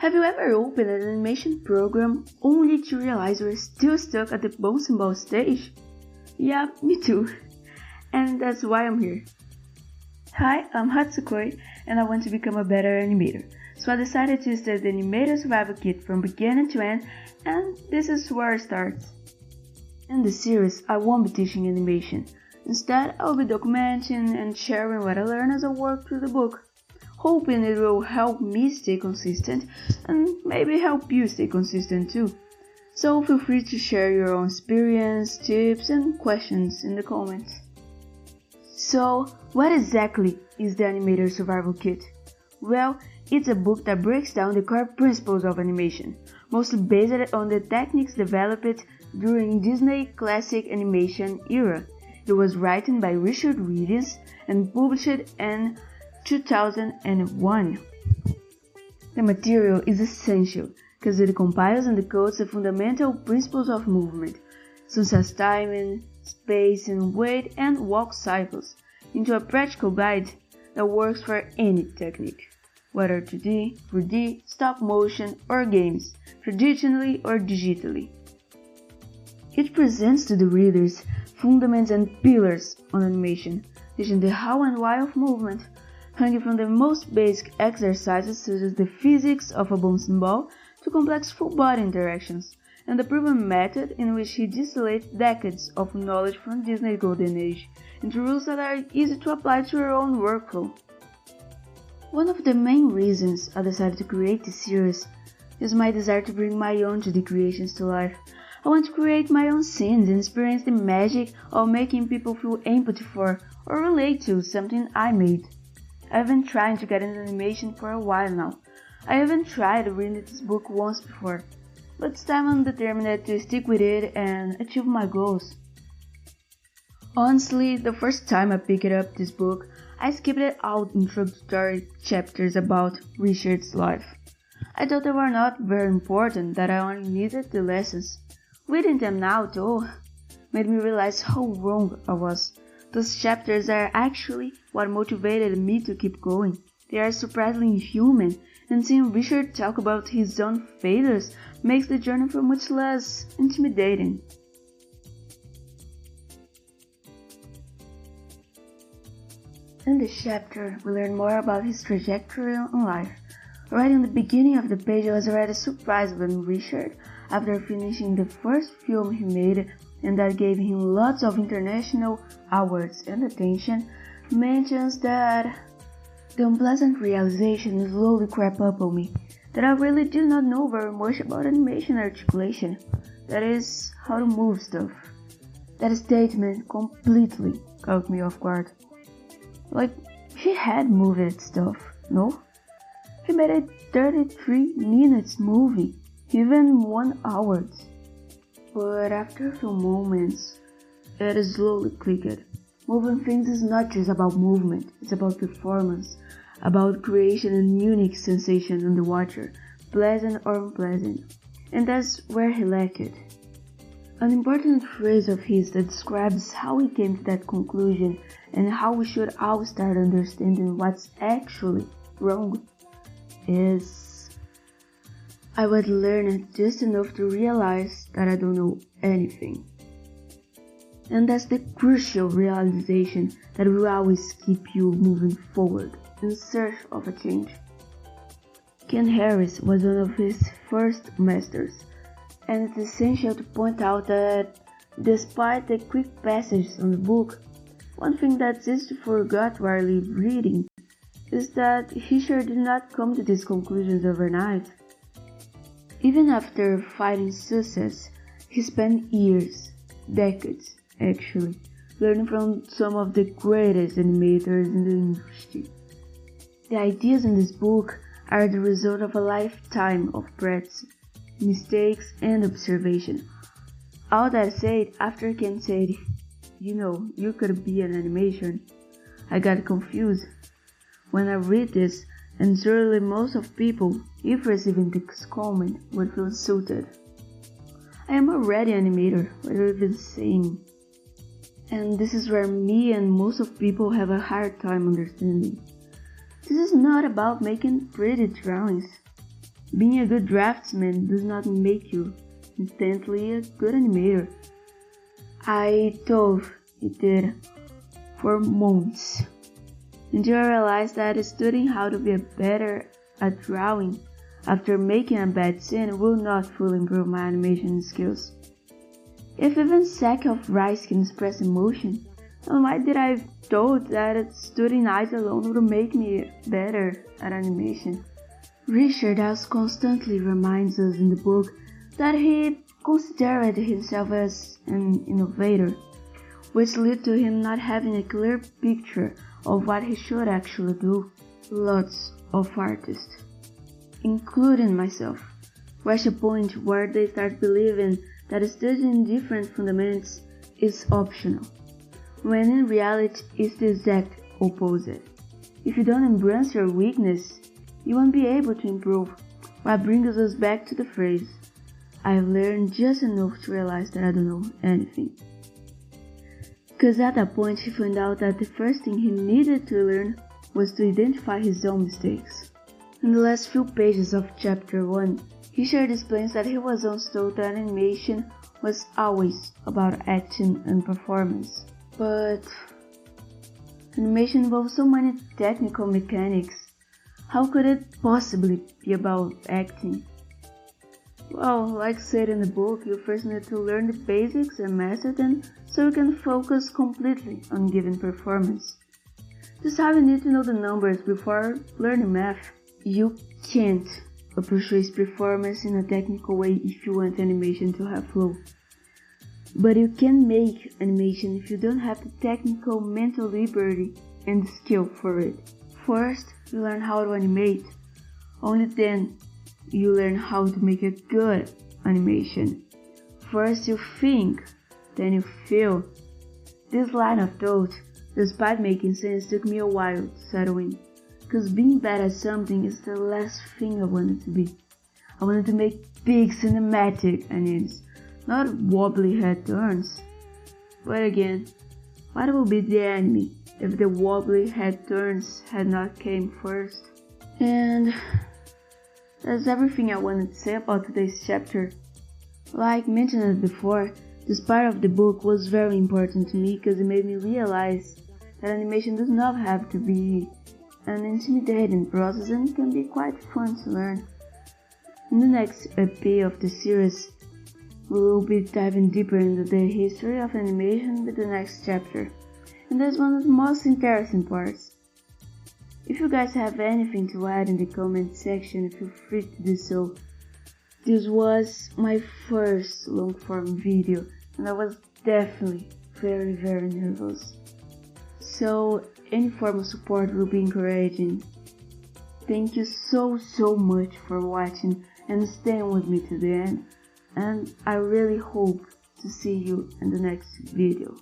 Have you ever opened an animation program only to realize you're still stuck at the bounce and ball stage? Yeah, me too. And that's why I'm here. Hi, I'm Hatsukoi and I want to become a better animator. So I decided to study the Animator Survival Kit from beginning to end, and this is where it starts. In this series, I won't be teaching animation. Instead, I'll be documenting and sharing what I learned as I work through the book, hoping it will help me stay consistent and maybe help you stay consistent too. So feel free to share your own experience, tips and questions in the comments. So, what exactly is the Animator Survival Kit? Well, it's a book that breaks down the core principles of animation, mostly based on the techniques developed during Disney classic animation era. It was written by Richard Williams and published in 2001. The material is essential because it compiles and decodes the fundamental principles of movement, such as timing, spacing, weight, and walk cycles, into a practical guide that works for any technique, whether 2D, 3D, stop motion, or games, traditionally or digitally. It presents to the readers fundamentals and pillars on animation, teaching the how and why of movement, ranging from the most basic exercises such as the physics of a bouncing ball to complex full-body interactions, and the proven method in which he distillates decades of knowledge from Disney's golden age into rules that are easy to apply to your own workflow. One of the main reasons I decided to create this series is my desire to bring my own 2D creations to life. I want to create my own scenes and experience the magic of making people feel empathy for or relate to something I made. I've been trying to get into animation for a while now. I even tried reading this book once before, but this time I'm determined to stick with it and achieve my goals. Honestly, the first time I picked up this book, I skipped out introductory chapters about Richard's life. I thought they were not very important, that I only needed the lessons. Reading them now, though, made me realize how wrong I was. Those chapters are actually what motivated me to keep going. They are surprisingly human, and seeing Richard talk about his own failures makes the journey feel much less intimidating. In this chapter, we learn more about his trajectory in life. Right in the beginning of the page, I was already surprised when Richard, after finishing the first film he made and that gave him lots of international awards and attention, mentions that the unpleasant realization slowly crept up on me that I really did not know very much about animation articulation, that is, how to move stuff. That statement completely caught me off guard. Like, he had moved stuff, no? He made a 33 minutes movie, even 1 hour. But after a few moments, it slowly clicked. Moving things is not just about movement, it's about performance, about creation and unique sensation on the watcher, pleasant or unpleasant. And that's where he lacked it. An important phrase of his that describes how he came to that conclusion and how we should all start understanding what's actually wrong is, I would learn it just enough to realize that I don't know anything. And that's the crucial realization that will always keep you moving forward in search of a change. Ken Harris was one of his first masters, and it's essential to point out that despite the quick passages on the book, one thing that's easy to forget while reading is that he sure did not come to these conclusions overnight. Even after finding success, he spent years, decades actually, learning from some of the greatest animators in the industry. The ideas in this book are the result of a lifetime of practice, mistakes, and observation. All that said, after Ken said, you could be an animation, I got confused. When I read this, and surely most of people, if receiving this comment, would feel insulted. I am already an animator, what are you even saying? And this is where me and most of people have a hard time understanding. This is not about making pretty drawings. Being a good draftsman does not make you instantly a good animator. I dove into it for months until I realized that studying how to be better at drawing after making a bad scene will not fully improve my animation skills. If even a sack of rice can express emotion, then why did I thought that studying eyes alone would make me better at animation? Richard also constantly reminds us in the book that he considered himself as an innovator, which led to him not having a clear picture of what he should actually do. Lots of artists, including myself, reach a point where they start believing that studying different fundamentals is optional, when in reality it's the exact opposite. If you don't embrace your weakness, you won't be able to improve, what brings us back to the phrase, I've learned just enough to realize that I don't know anything. Cause at that point he found out that the first thing he needed to learn was to identify his own mistakes. In the last few pages of chapter 1, Richard explains that he was once told that animation was always about acting and performance. But animation involves so many technical mechanics. How could it possibly be about acting? Well, like said in the book, you first need to learn the basics and master them so you can focus completely on giving performance. Just how you need to know the numbers before learning math. You can't appreciate performance in a technical way if you want animation to have flow. But you can make animation if you don't have the technical mental liberty and skill for it. First, you learn how to animate. Only then, you learn how to make a good animation. First you think, then you feel. This line of thought, despite making sense, took me a while to settle in. Cause being bad at something is the last thing I wanted to be. I wanted to make big cinematic animes, not wobbly head turns. But again, what would be the anime if the wobbly head turns had not came first? And that's everything I wanted to say about today's chapter. Like mentioned before, this part of the book was very important to me because it made me realize that animation does not have to be an intimidating process and can be quite fun to learn. In the next EP of the series, we will be diving deeper into the history of animation with the next chapter, and that's one of the most interesting parts. If you guys have anything to add in the comment section, feel free to do so. This was my first long form video and I was definitely very nervous. So any form of support will be encouraging. Thank you so much for watching and staying with me to the end, and I really hope to see you in the next video.